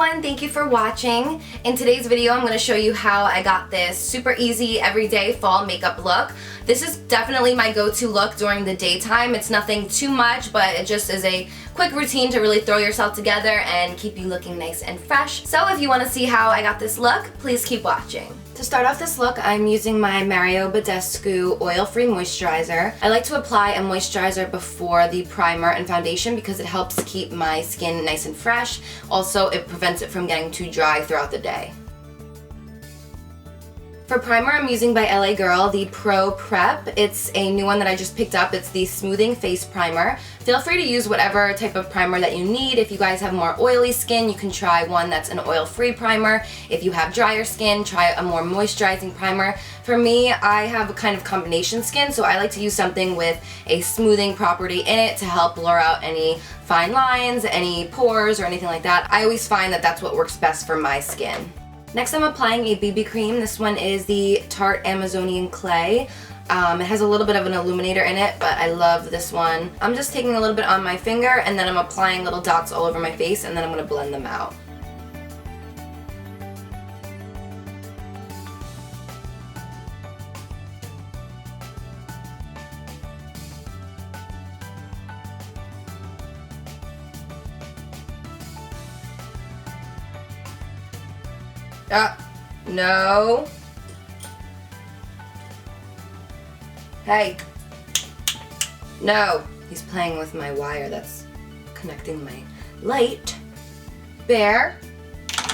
everyone, thank you for watching. In today's video I'm going to show you how I got this super easy everyday fall makeup look. This is definitely my go-to look during the daytime. It's nothing too much, but it just is a quick routine to really throw yourself together and keep you looking nice and fresh. So if you want to see how I got this look, please keep watching. To start off this look, I'm using my Mauve Badescu oil-free moisturizer. I like to apply a moisturizer before the primer and foundation because it helps keep my skin nice and fresh. Also, it prevents it from getting too dry throughout the day. For primer, I'm using by LA Girl the Pro Prep. It's a new one that I just picked up. It's the Smoothing Face Primer. Feel free to use whatever type of primer that you need. If you guys have more oily skin, you can try one that's an oil-free primer. If you have drier skin, try a more moisturizing primer. For me, I have a kind of combination skin, so I like to use something with a smoothing property in it to help blur out any fine lines, any pores, or anything like that. I always find that that's what works best for my skin. Next, I'm applying a BB cream. This one is the Tarte Amazonian Clay. It has a little bit of an illuminator in it, but I love this one. I'm just taking a little bit on my finger and then I'm applying little dots all over my face and then I'm going to blend them out. No. Hey. No. He's playing with my wire that's connecting my light. Bear,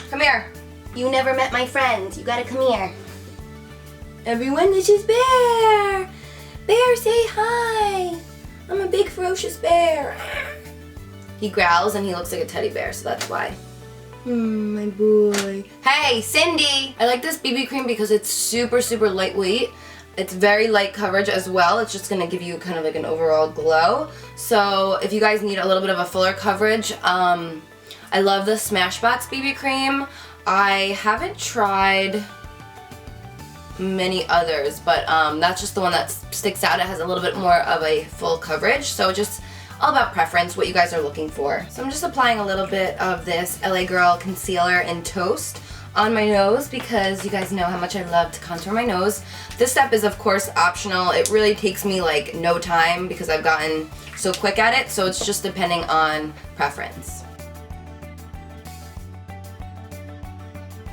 come here. You never met my friend. You gotta come here. Everyone, this is Bear. Bear, say hi. I'm a big ferocious bear. He growls and he looks like a teddy bear, so that's why. My boy. Hey, Cindy! I like this BB cream because it's super lightweight. It's very light coverage as well. It's just going to give you kind of like an overall glow. So if you guys need a little bit of a fuller coverage, I love the Smashbox BB cream. I haven't tried many others, but that's just the one that sticks out. It has a little bit more of a full coverage, so just all about preference, what you guys are looking for. So I'm just applying a little bit of this LA Girl Concealer in Toast on my nose because you guys know how much I love to contour my nose. This step is of course optional. It really takes me like no time because I've gotten so quick at it, so it's just depending on preference.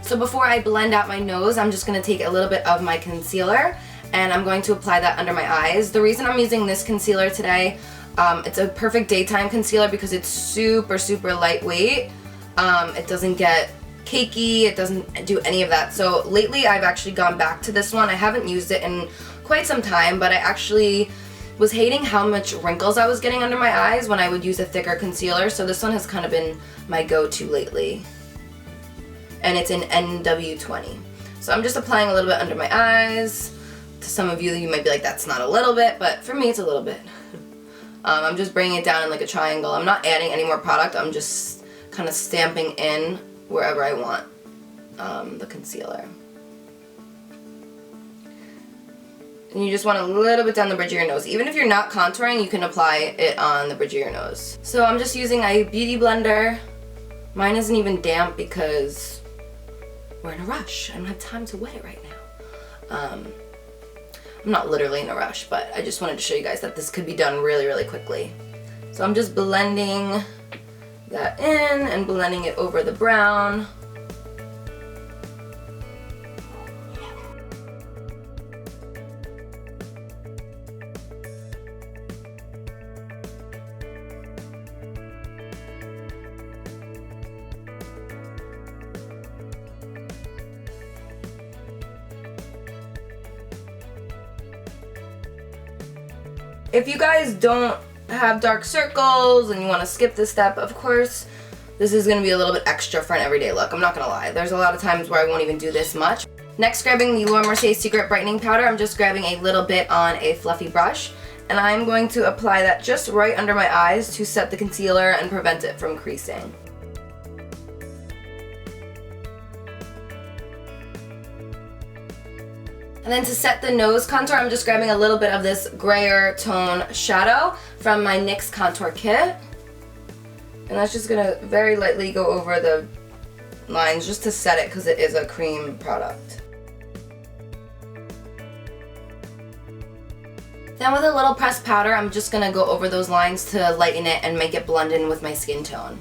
So before I blend out my nose, I'm just going to take a little bit of my concealer and I'm going to apply that under my eyes. The reason I'm using this concealer today, it's a perfect daytime concealer because it's super lightweight. It doesn't get cakey, it doesn't do any of that. So lately I've actually gone back to this one. I haven't used it in quite some time, but I actually was hating how much wrinkles I was getting under my eyes when I would use a thicker concealer. So this one has kind of been my go-to lately. And it's in NW20. So I'm just applying a little bit under my eyes. To some of you, you might be like, that's not a little bit, but for me it's a little bit. I'm just bringing it down in like a triangle. I'm not adding any more product. I'm just kind of stamping in wherever I want the concealer. And you just want a little bit down the bridge of your nose. Even if you're not contouring, you can apply it on the bridge of your nose. So I'm just using a beauty blender. Mine isn't even damp because we're in a rush. I don't have time to wet it right now. I'm not literally in a rush, but I just wanted to show you guys that this could be done really quickly. So I'm just blending that in and blending it over the brown. If you guys don't have dark circles and you want to skip this step, of course, this is going to be a little bit extra for an everyday look. I'm not going to lie. There's a lot of times where I won't even do this much. Next, grabbing the Laura Mercier Secret Brightening Powder, I'm just grabbing a little bit on a fluffy brush, and I'm going to apply that just right under my eyes to set the concealer and prevent it from creasing. And then to set the nose contour, I'm just grabbing a little bit of this grayer tone shadow from my NYX contour kit. And that's just going to very lightly go over the lines just to set it because it is a cream product. Then with a little pressed powder, I'm just going to go over those lines to lighten it and make it blend in with my skin tone.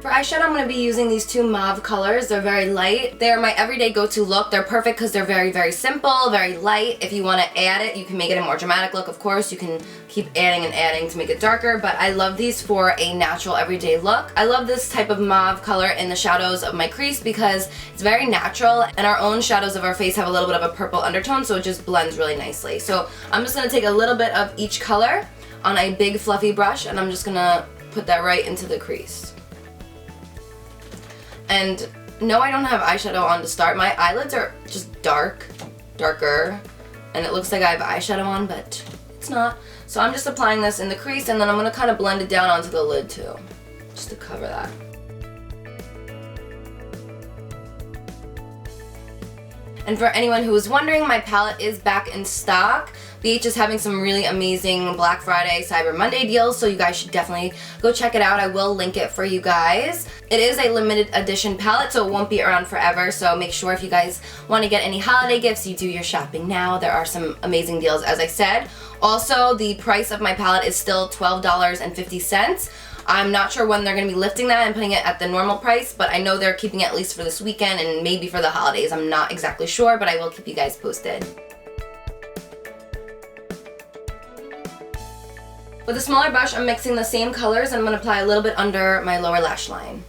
For eyeshadow, I'm going to be using these two mauve colors. They're very light. They're my everyday go-to look. They're perfect because they're very, very simple, very light. If you want to add it, you can make it a more dramatic look, of course. You can keep adding and adding to make it darker, but I love these for a natural everyday look. I love this type of mauve color in the shadows of my crease because it's very natural, and our own shadows of our face have a little bit of a purple undertone, so it just blends really nicely. So I'm just going to take a little bit of each color on a big fluffy brush, and I'm just going to put that right into the crease. And no, I don't have eyeshadow on to start. My eyelids are just darker, and it looks like I have eyeshadow on, but it's not. So I'm just applying this in the crease, and then I'm going to kind of blend it down onto the lid too, just to cover that. And for anyone who was wondering, my palette is back in stock. BH is having some really amazing Black Friday, Cyber Monday deals, so you guys should definitely go check it out. I will link it for you guys. It is a limited edition palette, so it won't be around forever, so make sure if you guys want to get any holiday gifts, you do your shopping now. There are some amazing deals, as I said. Also, the price of my palette is still $12.50. I'm not sure when they're going to be lifting that and putting it at the normal price, but I know they're keeping it at least for this weekend and maybe for the holidays. I'm not exactly sure, but I will keep you guys posted. With a smaller brush, I'm mixing the same colors, and I'm going to apply a little bit under my lower lash line.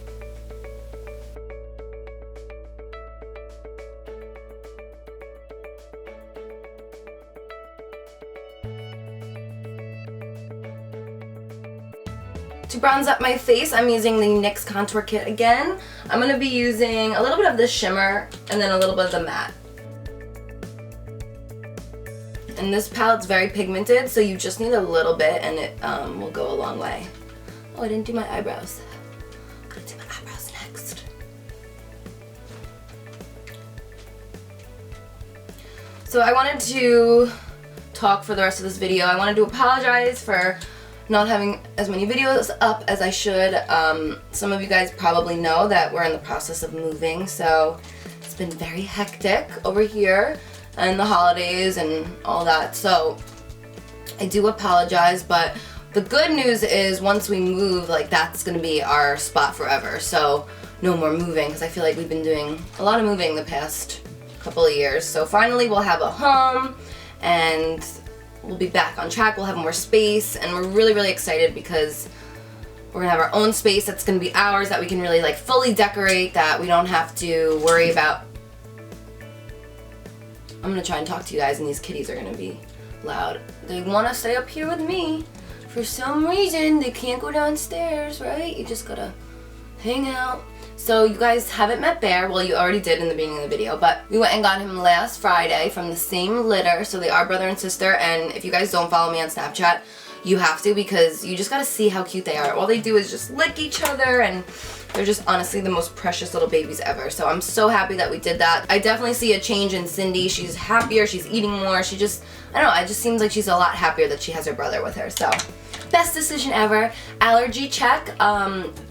To bronze up my face, I'm using the NYX Contour Kit again. I'm going to be using a little bit of the shimmer and then a little bit of the matte. And this palette's very pigmented, so you just need a little bit and it will go a long way. Oh, I didn't do my eyebrows. I'm gonna do my eyebrows next. So I wanted to talk for the rest of this video. I wanted to apologize for not having as many videos up as I should. Some of you guys probably know that we're in the process of moving, so it's been very hectic over here and the holidays and all that, so I do apologize, but the good news is once we move, like, that's gonna be our spot forever, so no more moving, because I feel like we've been doing a lot of moving the past couple of years. So finally we'll have a home and we'll be back on track. We'll have more space, and we're really, really excited because we're gonna have our own space that's gonna be ours, that we can really like fully decorate, that we don't have to worry about. I'm gonna try and talk to you guys, and these kitties are gonna be loud. They wanna stay up here with me. For some reason, they can't go downstairs, right? You just gotta hang out. So you guys haven't met Bear. Well, you already did in the beginning of the video, but we went and got him last Friday from the same litter, so they are brother and sister, and if you guys don't follow me on Snapchat, you have to, because you just gotta see how cute they are. All they do is just lick each other, and they're just honestly the most precious little babies ever. So I'm so happy that we did that. I definitely see a change in Cindy. She's happier, she's eating more, she just, I don't know, it just seems like she's a lot happier that she has her brother with her. So best decision ever. Allergy check.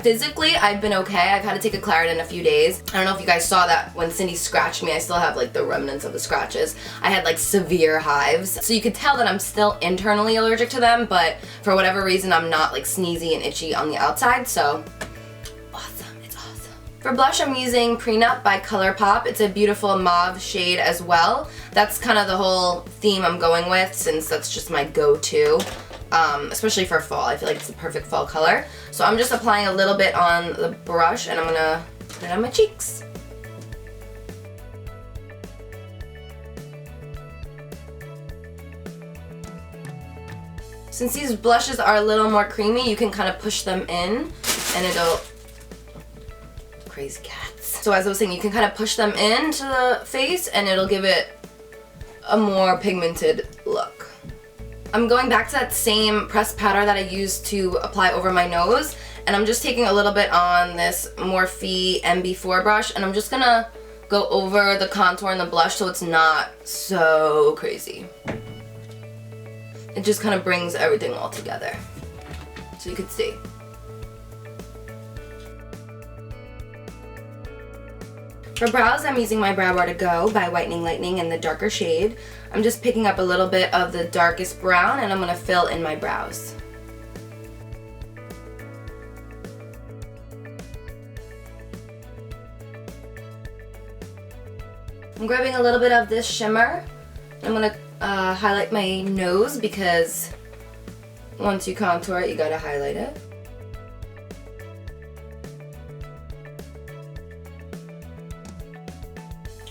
Physically, I've been okay. I've had to take a Claritin a few days. I don't know if you guys saw that when Cindy scratched me. I still have like the remnants of the scratches. I had like severe hives. So you could tell that I'm still internally allergic to them, but for whatever reason, I'm not like sneezy and itchy on the outside. So awesome. It's awesome. For blush, I'm using Prenup by ColourPop. It's a beautiful mauve shade as well. That's kind of the whole theme I'm going with, since that's just my go-to. Especially for fall. I feel like it's the perfect fall color. So I'm just applying a little bit on the brush, and I'm gonna put it on my cheeks. Since these blushes are a little more creamy, you can kind of push them in and it'll, crazy cats. So as I was saying, you can kind of push them into the face and it'll give it a more pigmented look. I'm going back to that same pressed powder that I used to apply over my nose, and I'm just taking a little bit on this Morphe MB4 brush, and I'm just gonna go over the contour and the blush so it's not so crazy. It just kind of brings everything all together. so you could see. For brows, I'm using my Brow Bar to Go by Whitening Lightning in the darker shade. I'm just picking up a little bit of the darkest brown and I'm going to fill in my brows. I'm grabbing a little bit of this shimmer. I'm going to highlight my nose because once you contour it, you got to highlight it.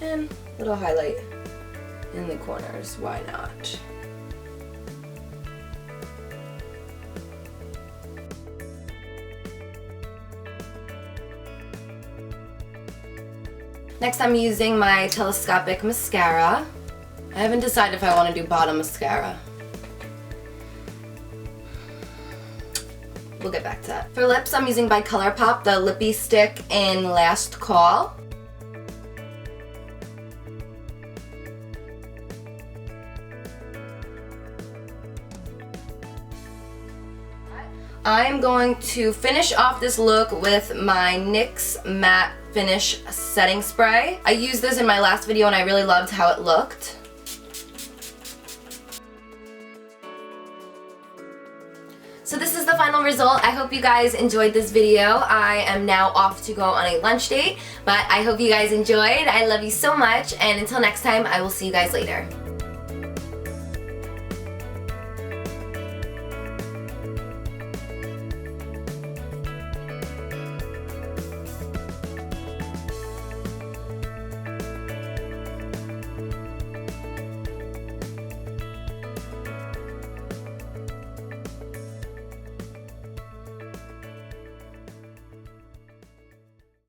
And a little highlight in the corners, why not? Next I'm using my telescopic mascara. I haven't decided if I want to do bottom mascara. We'll get back to that. For lips, I'm using by ColourPop the Lippy Stick in Last Call. I'm going to finish off this look with my NYX Matte Finish Setting Spray. I used this in my last video and I really loved how it looked. So this is the final result. I hope you guys enjoyed this video. I am now off to go on a lunch date, but I hope you guys enjoyed. I love you so much, and until next time, I will see you guys later.